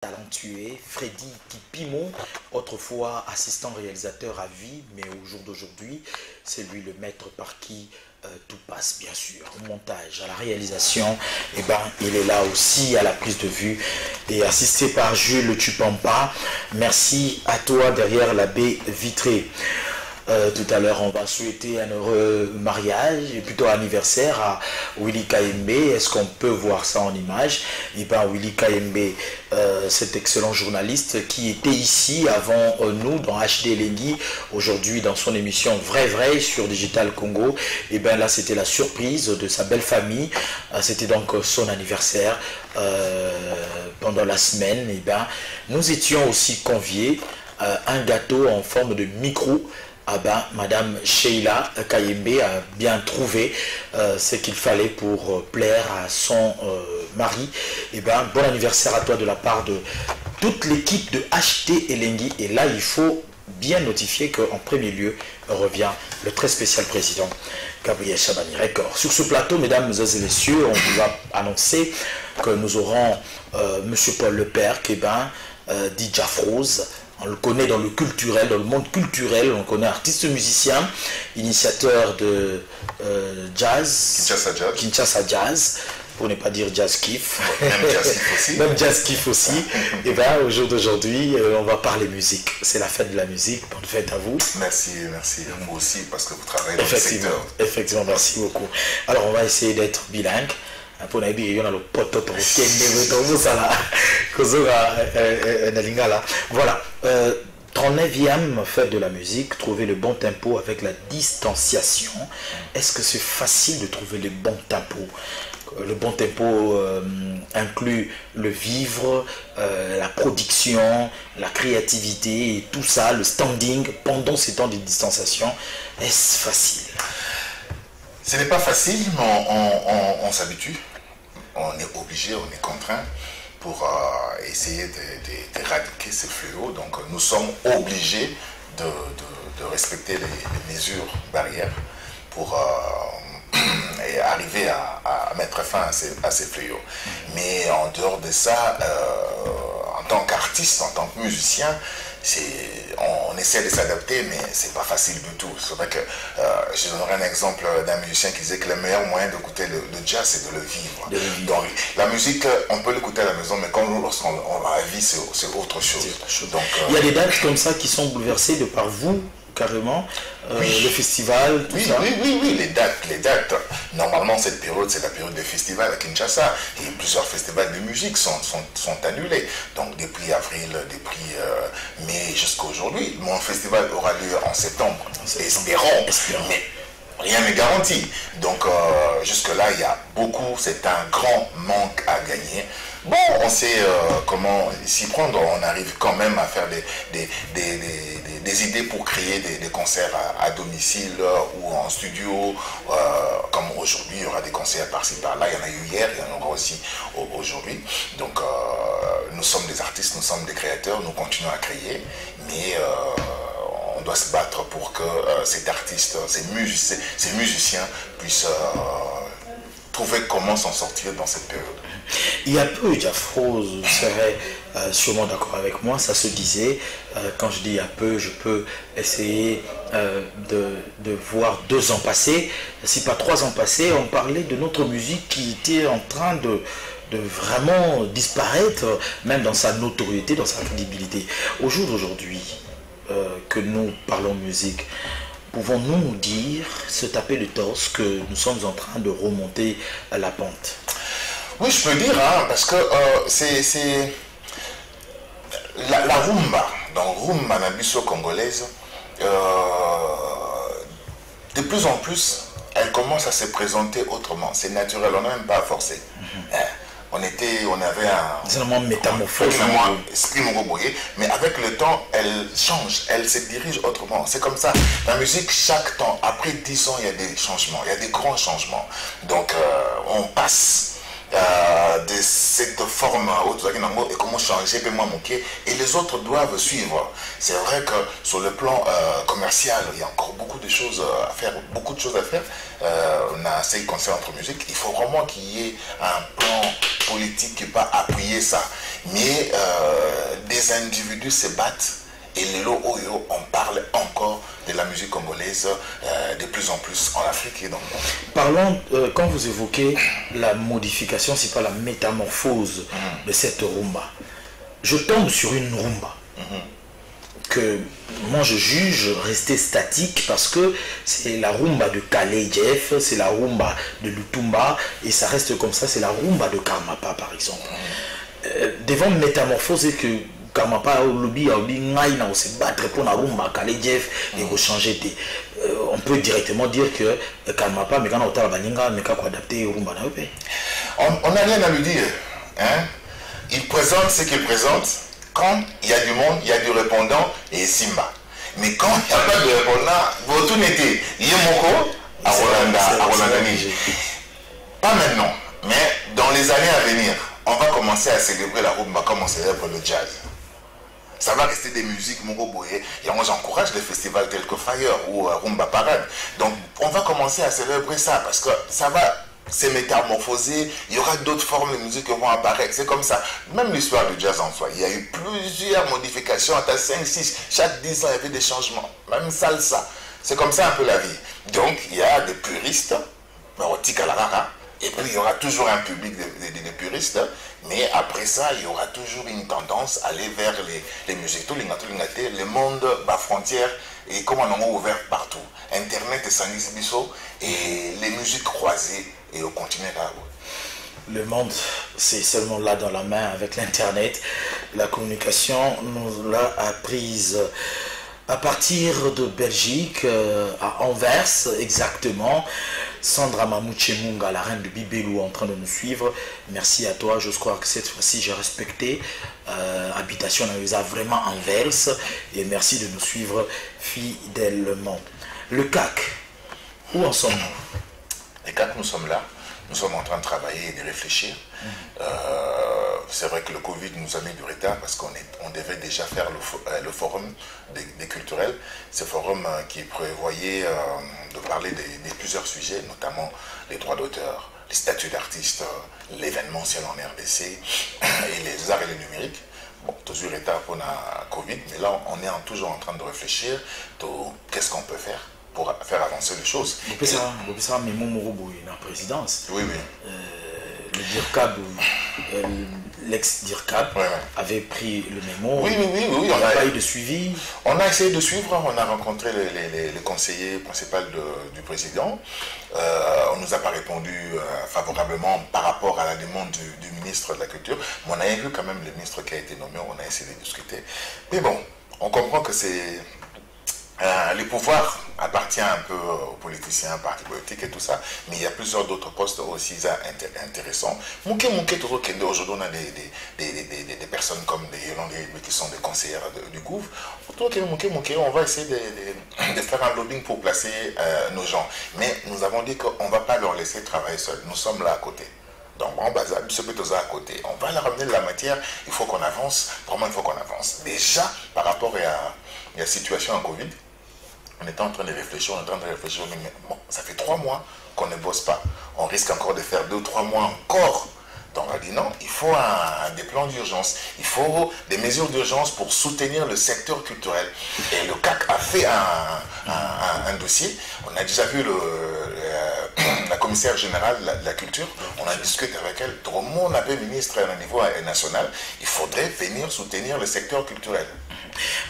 talentueux, Freddy Kipimo, autrefois assistant réalisateur à vie, mais au jour d'aujourd'hui, c'est lui le maître par qui tout passe, bien sûr. Au montage, à la réalisation, eh ben, il est là aussi à la prise de vue et assisté par Jules Tupampa. Merci à toi derrière la baie vitrée. Tout à l'heure, on va souhaiter un heureux mariage, et plutôt anniversaire à Willy Kayembe. Est-ce qu'on peut voir ça en image? Et bien, Willy Kayembe, cet excellent journaliste qui était ici avant nous dans HD Lenghi, aujourd'hui dans son émission Vrai Vrai sur Digital Congo. Et bien là, c'était la surprise de sa belle famille. C'était donc son anniversaire pendant la semaine. Et bien, nous étions aussi conviés un gâteau en forme de micro. Ah ben, Madame Sheila Kayembe a bien trouvé ce qu'il fallait pour plaire à son mari. Et ben, bon anniversaire à toi de la part de toute l'équipe de HT Elengi. Et là, il faut bien notifier qu'en premier lieu revient le très spécial président Gabriel Chabani Record. Sur ce plateau, mesdames et messieurs, on vous a annoncé que nous aurons Monsieur Paul Lepère, qui est dit Jafrose. On le connaît dans le culturel, dans le monde culturel, on connaît artiste musicien, initiateur de jazz, Kinshasa Jazz, pour ne pas dire Jazz Kiff. Même Jazz Kiff aussi. Même Jazz Kiff aussi. Et bien, au jour d'aujourd'hui, on va parler musique. C'est la fête de la musique. Bonne fête à vous. Merci, merci. Vous aussi, parce que vous travaillez dans le secteur. Effectivement, merci beaucoup. Alors, on va essayer d'être bilingue. Pour nabi il y a le pote pour voilà. 39e fête de la musique, trouver le bon tempo avec la distanciation. Est-ce que c'est facile de trouver le bon tempo? Le bon tempo inclut le vivre, la production, la créativité et tout ça, le standing pendant ces temps de distanciation. Est-ce facile? Ce n'est pas facile, mais on s'habitue. On est obligé, on est contraint pour essayer d'éradiquer ce fléau. Donc nous sommes obligés de respecter les mesures barrières pour arriver à mettre fin à ces fléaux. Mais en dehors de ça, en tant qu'artiste, en tant que musicien, on essaie de s'adapter, mais c'est pas facile du tout. C'est vrai que je donnerai un exemple d'un musicien qui disait que le meilleur moyen d'écouter le jazz, c'est de le vivre. Donc la musique, on peut l'écouter à la maison, mais lorsqu'on la vit, c'est autre chose. Donc, il y a des dates comme ça qui sont bouleversées de par vous, carrément, oui. Le festival, tout ça. Oui, les dates. Normalement, cette période, c'est la période des festivals à Kinshasa. Et plusieurs festivals de musique sont annulés. Donc, depuis avril, depuis mai jusqu'à aujourd'hui, mon festival aura lieu en septembre. Espérons. Mais rien n'est garanti. Donc, jusque-là, il y a beaucoup, c'est un grand manque à gagner. Bon, on sait comment s'y prendre. On arrive quand même à faire des idées pour créer des concerts à domicile ou en studio. Comme aujourd'hui, il y aura des concerts par-ci par-là. Il y en a eu hier, il y en aura aussi aujourd'hui. Donc, nous sommes des artistes, nous sommes des créateurs, nous continuons à créer. Mais on doit se battre pour que cet artiste, ces musiciens puissent trouver comment s'en sortir dans cette période. Il y a peu, Jafrose serait sûrement d'accord avec moi, ça se disait, quand je dis il y a peu, je peux essayer de voir 2 ans passés, si pas 3 ans passés, on parlait de notre musique qui était en train de vraiment disparaître, même dans sa notoriété, dans sa crédibilité. Au jour d'aujourd'hui, que nous parlons musique, pouvons-nous nous dire, se taper le torse, que nous sommes en train de remonter à la pente? Oui, je peux dire, hein, parce que c'est la rumba, donc rumba nabiso congolaise, de plus en plus, elle commence à se présenter autrement. C'est naturel, on n'a même pas à forcer. On avait un... C'est vraiment métamorphose. Esprit mongoboyé, mais avec le temps, elle change, elle se dirige autrement. C'est comme ça. La musique, chaque temps, après 10 ans, il y a des changements, il y a des grands changements. Donc, on passe de cette forme et comment changer et les autres doivent suivre. C'est vrai que sur le plan commercial, il y a encore beaucoup de choses à faire, on a ce qui concerne notre musique. Il faut vraiment qu'il y ait un plan politique qui va appuyer ça. Mais des individus se battent. Et les lots Oyo, on parle encore de la musique congolaise de plus en plus en Afrique et dans le monde. Parlons, quand vous évoquez la modification, c'est pas la métamorphose de cette rumba. Je tombe sur une rumba que moi je juge rester statique parce que c'est la rumba de Calais Jeff, c'est la rumba de Lutumba et ça reste comme ça, c'est la rumba de Karmapa par exemple. Devant métamorphose et que Karmapa lobby a se battre pour la rumba Calais Jeff et changer on peut directement dire que Karmapa mais quand on a baninga mais quand adapter rumba na on n'a rien à lui dire, hein? Il présente ce qu'il présente. Quand il y a du monde, il y a du répondant et Simba. Mais quand il n'y a pas de répondant, vous tout n'était Yemoko à Rolandani. Pas maintenant, mais dans les années à venir, on va commencer à célébrer la rumba comme on célèbre le jazz. Ça va rester des musiques Moko Boye. Et moi j'encourage les festivals tels que Fire ou Rumba Parade. Donc on va commencer à célébrer ça parce que ça va se métamorphoser. Il y aura d'autres formes de musique qui vont apparaître. C'est comme ça. Même l'histoire du jazz en soi. Il y a eu plusieurs modifications. À 5, 6, chaque 10 ans il y avait des changements. Même salsa. C'est comme ça un peu la vie. Donc il y a des puristes. Et puis il y aura toujours un public de puristes, mais après ça, il y aura toujours une tendance à aller vers les musiques. Tout le monde bas frontière et comme on a ouvert partout. Internet et Sanisibiso et les musiques croisées et au continent là. Le monde, c'est seulement là dans la main avec l'Internet. La communication nous l'a apprise. À partir de Belgique, à Anvers exactement, Sandra Mamouchemunga, la reine de Bibelou, en train de nous suivre. Merci à toi, je crois que cette fois-ci j'ai respecté. Habitation a vraiment Anvers. Et merci de nous suivre fidèlement. Le CAC, où en sommes-nous? Les CAC, nous sommes là. Nous sommes en train de travailler et de réfléchir. C'est vrai que le Covid nous a mis du retard parce qu'on devait déjà faire le forum des culturels. Ce forum qui prévoyait de parler de plusieurs sujets, notamment les droits d'auteur, les statuts d'artistes, l'événementiel en RDC et les arts et les numériques. Bon, toujours retard pour la Covid, mais là on est toujours en train de réfléchir de qu'est-ce qu'on peut faire pour faire avancer les choses. Vous pouvez savoir, la présidence. Oui, oui. Le DIRCAB, l'ex-DIRCAB, avait pris le mémo. Oui. Il n'y a pas eu de suivi. On a essayé de suivre, on a rencontré le conseiller principal du président. On ne nous a pas répondu favorablement par rapport à la demande du ministre de la Culture. Mais on a vu quand même le ministre qui a été nommé, on a essayé de discuter. Mais bon, on comprend que c'est... le pouvoir appartient un peu aux politiciens, partis politiques et tout ça, mais il y a plusieurs d'autres postes aussi intéressants. Aujourd'hui, on a des personnes comme des Yolande qui sont des conseillères du gouv. On va essayer de faire un lobbying pour placer nos gens. Mais nous avons dit qu'on ne va pas leur laisser travailler seuls. Nous sommes là à côté. Donc, on va à côté. On va leur ramener de la matière. Il faut qu'on avance. Vraiment, il faut qu'on avance. Déjà, par rapport à la situation en Covid, on est en train de réfléchir, mais bon, ça fait 3 mois qu'on ne bosse pas. On risque encore de faire 2 ou 3 mois encore. Donc on a dit non, il faut des plans d'urgence, il faut des mesures d'urgence pour soutenir le secteur culturel. Et le CAC a fait un dossier. On a déjà vu la commissaire générale de la culture, on a discuté avec elle. On appelle ministre à un niveau national, il faudrait venir soutenir le secteur culturel.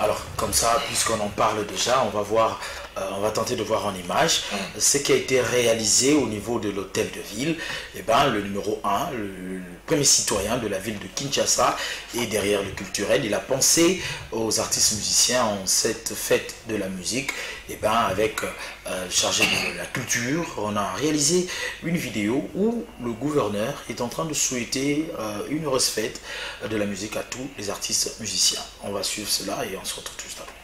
Alors, comme ça, puisqu'on en parle déjà, on va tenter de voir en image ce qui a été réalisé au niveau de l'hôtel de ville. Et ben, le numéro 1, le premier citoyen de la ville de Kinshasa est derrière le culturel. Il a pensé aux artistes musiciens en cette fête de la musique. Et ben, avec le chargé de la culture, on a réalisé une vidéo où le gouverneur est en train de souhaiter une heureuse fête de la musique à tous les artistes musiciens. On va suivre cela et on se retrouve tout juste après.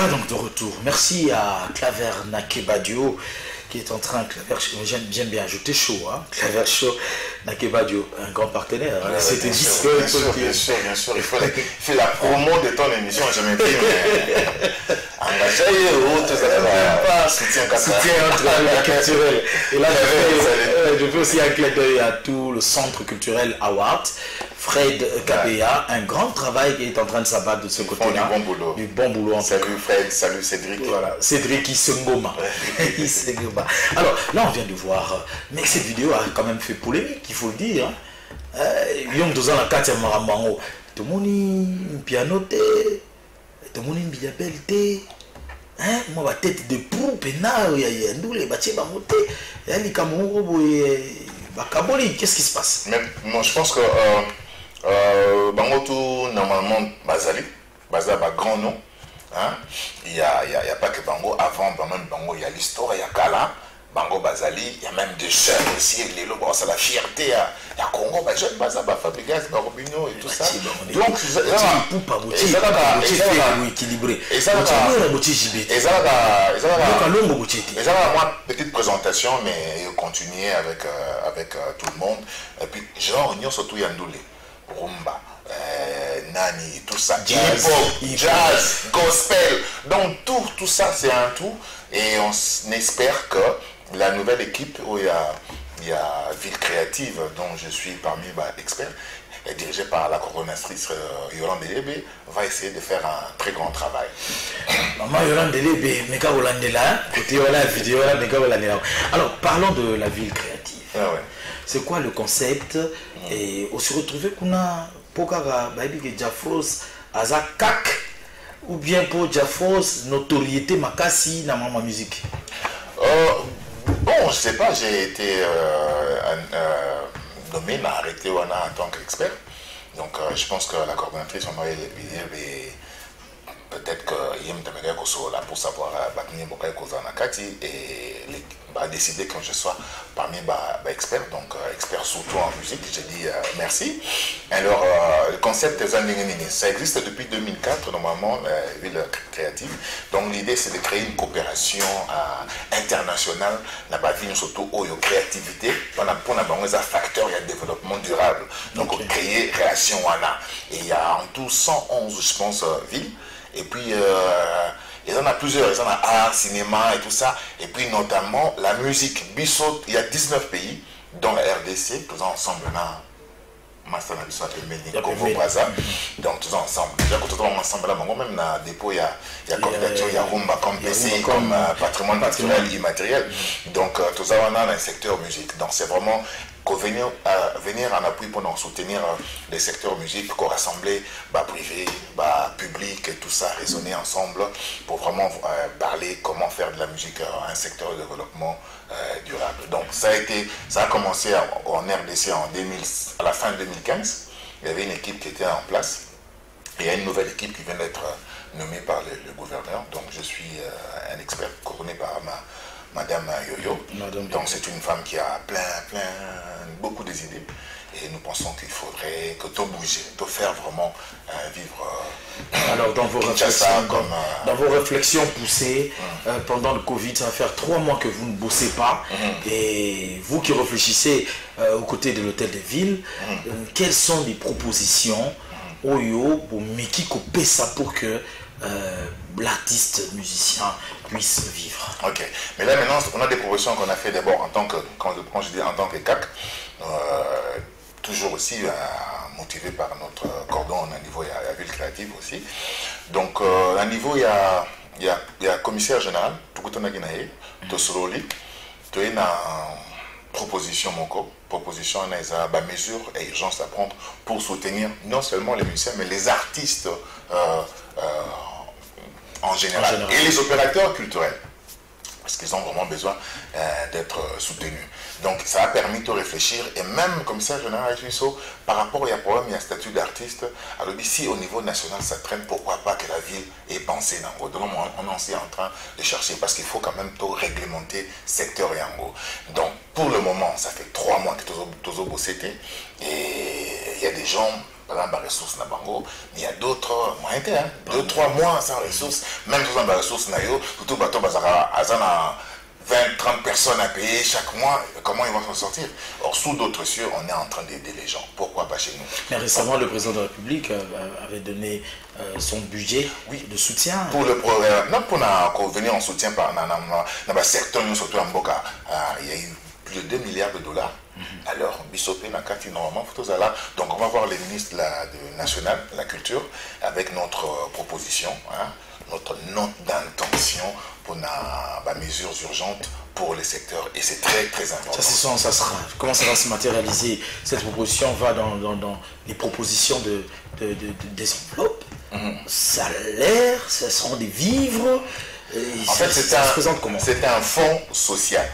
Voilà donc de retour. Merci à Claver Nakebadio qui est en train, j'aime bien, je t'ai chaud, hein, Claver Show, Nakebadio, un grand partenaire. Hein, c'était bien sûr. Il fait la promo de ton émission, je m'imprime. Engagé ou tout ça, soutien culturel. Et là, je fais aussi un clin d'œil à tout le centre culturel Award. Fred Kabea, un grand travail qui est en train de s'abattre de ce côté-là. Du bon boulot. Salut Fred, salut Cédric. Voilà, Cédric Isengoma. Alors, là on vient de voir, mais cette vidéo a quand même fait polémique, il faut le dire. Yom dans la carte Maramango, tout le monde est pianoté, tout le monde est biabelté. Moi, ma tête de pou, pénal, il y a nous les bâtiments bamoté, il y a les Cameroun, qu'est-ce qui se passe? Mais moi, je pense que Bango, normalement, Bazali, grand nom. Hein? Il n'y a pas que Bango, avant même Bango, il y a l'histoire, il y a Kala, Bango Bazali, il y a même des jeunes aussi, c'est la fierté, il y a Congo, les jeunes Bazaba, Fabrigas, Barobino et tout ça. Donc, moi, petite présentation, mais continuer avec tout le monde. Et puis, genre, nous surtout Yandoulé, Rumba. Nani, tout ça, jazz, gospel, donc tout ça c'est un tout et on espère que la nouvelle équipe où il y a Ville Créative dont je suis parmi experts et dirigée par la coordonnatrice Yolande Delébé va essayer de faire un très grand travail. Maman Yolande Delébé, Meka Olandela, côté la vidéo, Meka Olandela. Alors parlons de la Ville Créative. C'est quoi le concept et on se retrouve qu'on a Pokara, Jafros, Azakak, ou bien pour Jafros, notoriété Makasi dans ma musique? Bon, je sais pas, j'ai été nommé, m'a arrêté en tant qu'expert. Donc je pense que la coordonnatrice, on va peut-être que Yem Tamega Koso là pour savoir Batini Bokai Koza Nakati et décider que je sois parmi les experts, donc experts surtout en musique. J'ai dit merci. Alors le concept des Andingini, ça existe depuis 2004 normalement, Ville Créative. Donc l'idée c'est de créer une coopération internationale, la ville surtout où il y a créativité, pour un facteur, il y a développement durable. Donc créer relation WANA. Et il y a en tout 111 je pense villes. Et puis, il y en a plusieurs, il y en a art, cinéma et tout ça. Et puis, notamment, la musique. Bissot, il y a 19 pays, dont la RDC, tous ensemble, là. Master Nabiso Atemeni, Congo Braza. Donc, tous ensemble. Déjà, quand on est ensemble, là, même dans le dépôt, il y a candidature, il y a Rumba comme PC, comme patrimoine naturel immatériel. Donc, tout ça, on a dans le secteur musique. Donc, c'est vraiment venir en appui pour nous soutenir les secteurs musique, qu'on rassembler privé, public et tout ça, raisonner ensemble pour vraiment parler comment faire de la musique un secteur de développement durable. Donc ça a commencé en RDC à la fin de 2015. Il y avait une équipe qui était en place et il y a une nouvelle équipe qui vient d'être nommée par le gouverneur. Donc je suis un expert couronné par Madame Yoyo. Donc c'est une femme qui a beaucoup d'idées. Et nous pensons qu'il faudrait que tout bouge, tout faire vraiment vivre. Alors dans vos réflexions poussées, pendant le Covid, ça va faire 3 mois que vous ne bossez pas. Et vous qui réfléchissez aux côtés de l'hôtel de ville, quelles sont les propositions Oyo pour Miki Kopesa pour que l'artiste musicien puisse vivre? Ok, mais là maintenant on a des propositions qu'on a fait d'abord en tant que, quand je dis en tant que CAC, toujours aussi motivé par notre cordon au niveau, il y a la Ville Créative aussi. Donc à niveau il y a commissaire général, Tukuto Naginae, Tosololi, tu as une proposition proposition à mesure et urgence à prendre pour soutenir non seulement les musiciens mais les artistes en général et les opérateurs culturels parce qu'ils ont vraiment besoin d'être soutenus. Donc ça a permis de réfléchir et même comme ça, général Jusso, par rapport il y a problème, il y a statut d'artiste. Alors ici au niveau national ça traîne, pourquoi pas que la ville ait pensé dans donc on est aussi en train de chercher parce qu'il faut quand même tout réglementer secteur Yango. Donc pour le moment ça fait 3 mois que tous au bossé et il y a des gens par exemple, les ressources na bango, mais il y a d'autres moyens, hein, 2-3 mois sans ressources, même sans ressources na yo, surtout bateau bazara azana 20-30 personnes à payer chaque mois, comment ils vont s'en sortir? Or, sous d'autres cieux, on est en train d'aider les gens. Pourquoi pas chez nous? Mais récemment, le président de la République avait donné son budget de soutien. Pour le non, pour venir en soutien par le secteur, nous surtout en Boka, il y a eu plus de 2 milliards de dollars. Alors, Bissopé, Nakati, normalement, donc on va voir les ministres national de la culture avec notre proposition, hein, notre note d'intention pour les mesures urgentes pour les secteurs. Et c'est très, très important. Ça sera, comment ça va se matérialiser? Cette proposition va dans les propositions des enveloppes, salaires, ce seront des vivres. En fait, c'est un fonds social.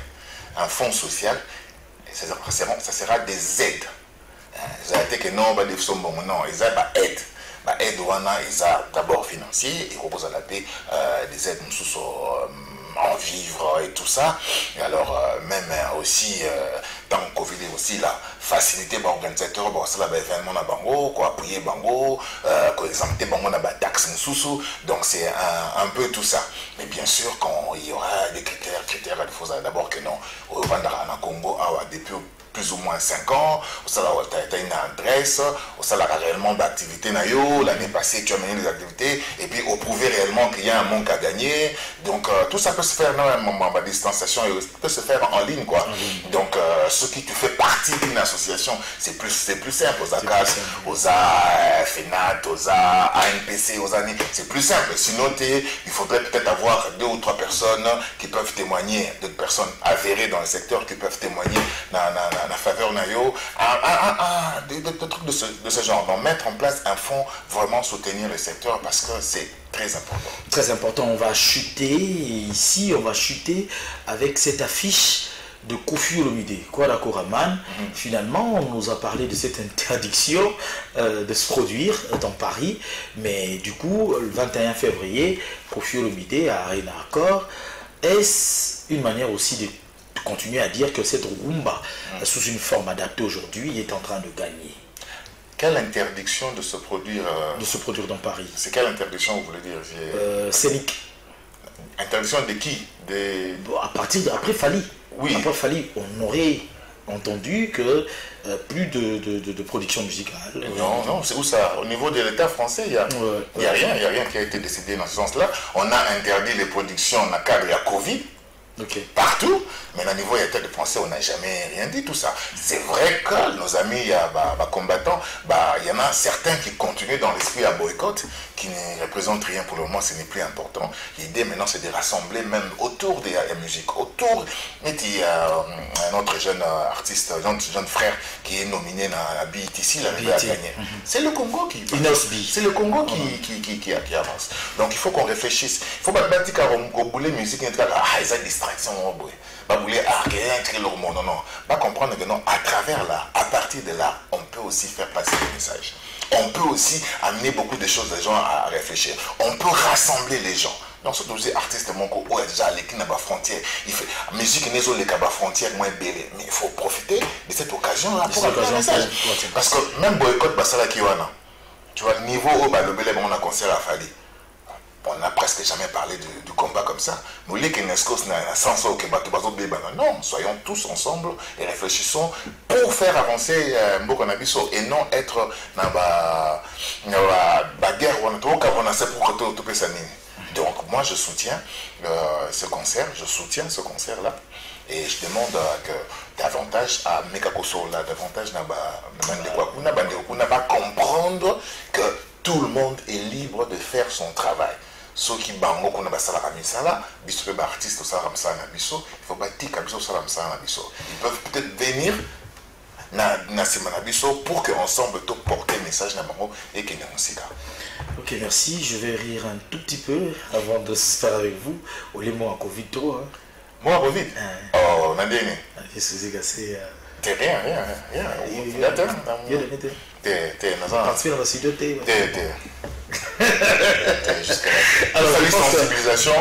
Un fonds social, ça sera des aides. Ça a été que non, non, ils ont aide. Aide d'abord financier, et propose à la paix des aides en vivre et tout ça. Et alors, même aussi, dans le Covid aussi, la facilité pour l'organisateur, bon, ça, l'événement à Bango, quoi, appuyer Bango, quoi, exempter Bango, na taxe sous. Donc, c'est un peu tout ça. Mais bien sûr, quand il y aura des critères, il faut d'abord que non, au Congo, depuis plus ou moins 5 ans, tu as une adresse, tu as réellement d'activité, l'année passée tu as mené des activités, et puis au prouver réellement qu'il y a un manque à gagner. Donc tout ça peut se faire à distanciation, et peut se faire en ligne, quoi. Donc ce qui te fait partie d'une association, c'est plus simple, aux ACAS, aux FENAT, aux ANPC, aux ANI, c'est plus simple. Sinon, il faudrait peut-être avoir 2 ou 3 personnes qui peuvent témoigner, d'autres personnes avérées dans le secteur qui peuvent témoigner la faveur nayo, des trucs de ce genre. Donc mettre en place un fonds, vraiment soutenir le secteur parce que c'est très important. Très important, on va chuter ici, on va chuter avec cette affiche de Koffi Olomide, Kwara Koraman. Finalement, on nous a parlé de cette interdiction de se produire dans Paris, mais du coup, le 21 février, Koffi Olomide a un accord. Est-ce une manière aussi de continuer à dire que cette rumba, sous une forme adaptée aujourd'hui, est en train de gagner? Quelle interdiction de se produire dans Paris? C'est quelle interdiction, vous voulez dire? Scénique. Interdiction de qui? Après Fali. Oui. Après Fali, on aurait entendu que plus de production musicale. Non, c'est où ça? Au niveau de l'État français, il n'y a rien qui a été décidé dans ce sens-là. On a interdit les productions dans le cadre de la Covid. Partout, mais au niveau de français, on n'a jamais rien dit tout ça. C'est vrai que nos amis combattants, il y en a certains qui continuent dans l'esprit à boycott, qui ne représentent rien pour le moment, ce n'est plus important. L'idée maintenant, c'est de rassembler même autour de la musique, autour. Et il y a un autre jeune artiste, jeune frère qui est nominé dans la BITC, la à gagner. C'est le Congo qui avance. Donc il faut qu'on réfléchisse. Il faut pas dire qu'on boule musique, non, pas comprendre que non, à travers l'art, à partir de l'art, on peut aussi faire passer des messages. On peut aussi amener beaucoup de choses des gens à réfléchir. On peut rassembler les gens. Donc, ce que artiste monko ou déjà les qui n'a pas frontière, il fait musique n'est pas les frontières moins belle, mais il faut profiter de cette occasion là pour amener un message. Parce que même boycott basala kiwana, tu vois, niveau où le belé on a concert à Fali. On n'a presque jamais parlé du combat comme ça. Nous, les Kenescos, non, soyons tous ensemble et réfléchissons pour faire avancer Mbokonabiso et non être dans la guerre. Donc, moi, je soutiens ce concert, là. Et je demande que davantage à Mekakoso, davantage à comprendre que tout le monde est libre de faire son travail. Ceux qui bango qu'on a basala kamisala, biso pe artiste osala kamsala na biso, il faut pas tika biso osala kamsala na biso. Ils peuvent peut-être venir na semana biso pour que ensemble tout porter message na bango et que musika. Ok, merci. Je vais rire un tout petit peu avant de se faire avec vous. Au les mots à Covid trop. Hein. Moi à Covid. Oh, Nadine. C'est cassé. T'es rien. T'es dans la studio. Jusqu'à la sensibilisation,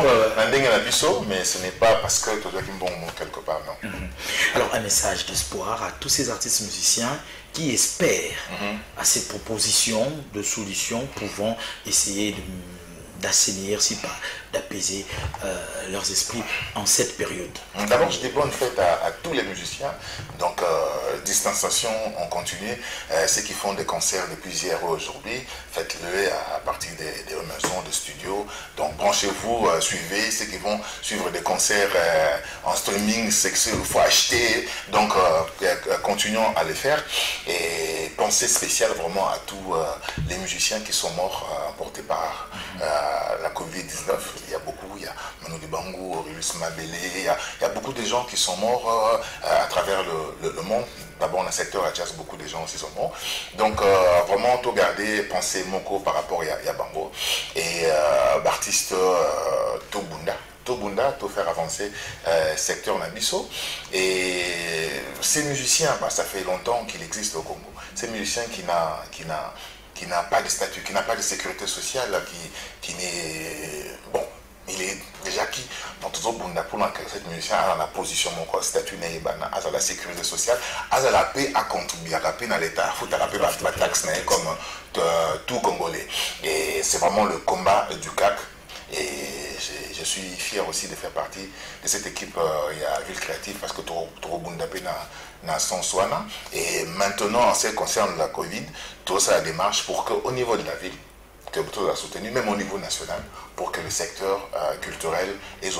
mais ce n'est pas parce que tu dois qu'il bon quelque part, non. Alors, un message d'espoir à tous ces artistes musiciens qui espèrent à ces propositions de solutions pouvant essayer d'assainir, si pas d'apaiser leurs esprits en cette période. D'abord, je dis bonne fête à tous les musiciens. Donc, distanciation en continu. Ceux qui font des concerts depuis hier ou aujourd'hui, faites-le à partir des maisons, de studios. Donc, branchez-vous, suivez. Ceux qui vont suivre des concerts en streaming, c'est qu'il faut acheter. Donc, continuons à le faire. Et pensée spéciale vraiment à tous les musiciens qui sont morts emportés par la Covid-19. Il y a beaucoup, il y a Manu Dibango, Aurelius Mabele, il y a beaucoup de gens qui sont morts à travers le monde. D'abord, dans le secteur à jazz, beaucoup de gens aussi sont morts. Donc, vraiment, tout garder, penser Moko par rapport à Bango. Et l'artiste Tobunda, tout faire avancer secteur Nabiso. Et ces musiciens, ça fait longtemps qu'il existe au Congo. Ces musiciens qui n'a pas de statut, qui n'a pas de sécurité sociale, qui n'est... Bon, il est déjà qui, dans tout le pour cette musicien a la position, mon statut, à la sécurité sociale, à la paix à contribuer, à la paix dans l'État, à la paix dans la taxe, comme tout Congolais. Et c'est vraiment le combat du CAC. Et je suis fier aussi de faire partie de cette équipe à Ville Créative parce que Torobundapé n'a son soin. Et maintenant, en ce qui concerne la Covid, tout ça la démarche pour qu'au niveau de la ville, que tout la soutenu, même au niveau national, pour que le secteur culturel ait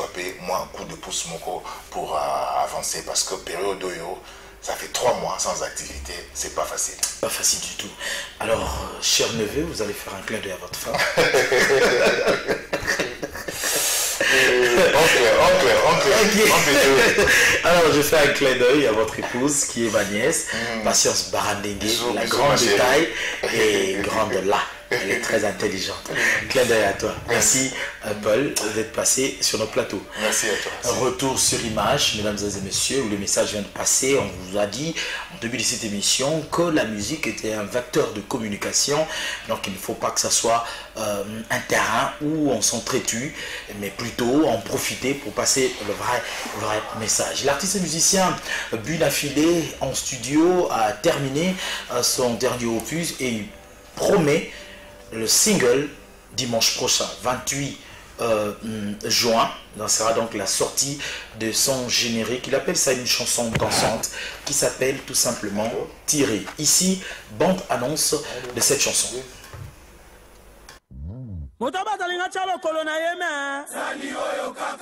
moins un coup de pouce pour avancer. Parce que période d'Oyo, ça fait 3 mois sans activité, c'est pas facile. Pas facile du tout. Alors, cher neveu, vous allez faire un clin d'œil à votre femme. Alors, je fais un clin d'œil à votre épouse, qui est ma nièce, Patience Barandengue, la grande de taille et grande là. Elle est très intelligente. Clin d'œil à toi. Merci, Paul, d'être passé sur nos plateaux. Merci à toi. Un retour sur image, mesdames et messieurs, où le message vient de passer. On vous a dit, en début de cette émission, que la musique était un vecteur de communication. Donc, il ne faut pas que ça soit un terrain où on s'entretue, mais plutôt en profiter pour passer le vrai message. L'artiste musicien Bunafilé en studio a terminé son dernier opus et il promet le single dimanche prochain, 28 juin. Ça sera donc la sortie de son générique. Il appelle ça une chanson dansante qui s'appelle tout simplement Tiré. Ici, bande annonce de cette chanson.